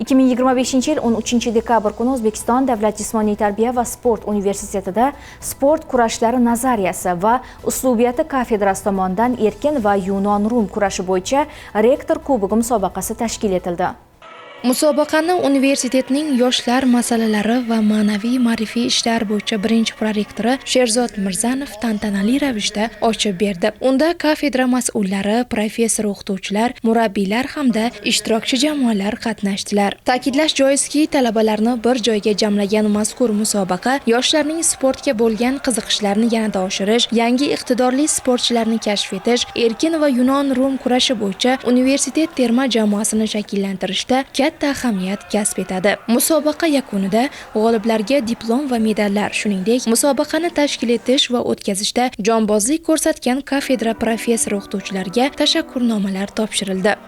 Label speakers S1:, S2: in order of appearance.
S1: 2025-yil 13-dekabr kuni O'zbekiston Davlat jismoniy tarbiya va sport universitetida sport kurashlari nazariyasi va uslubiyati kafedrasi tomonidan erkin va yunon-rum kurashi bo'yicha rektor kubogi musobaqasi tashkil etildi.
S2: Musobaqani universitetning yoshlar masalalari va ma'naviy ma'rifiy ishlar bo'yicha birinchi prorektori Sherzod Mirzanov tantanali ravishda ochib berdi. Unda kafedra mas'ullari, professor o'qituvchilar, murabbiylar hamda ishtirokchi jamoalar qatnashdilar. Ta'kidlash joizki, talabalarni bir joyga jamlagan mazkur musobaqa yoshlarning sportga bo'lgan qiziqishlarini yanada oshirish, yangi iqtidorli sportchilarni kashf etish, erkin va yunon-rum kurashi bo'yicha universitet terma jamoasini shakllantirishda katta ahamiyat kasb etadi. Musobaqa yakunida g'oliblarga diplom va medallar, shuningdek, musobaqani tashkil etish va o'tkazishda jonbozlik ko'rsatgan kafedra professor o'qituvchilarga tashakkurnomalar topshirildi.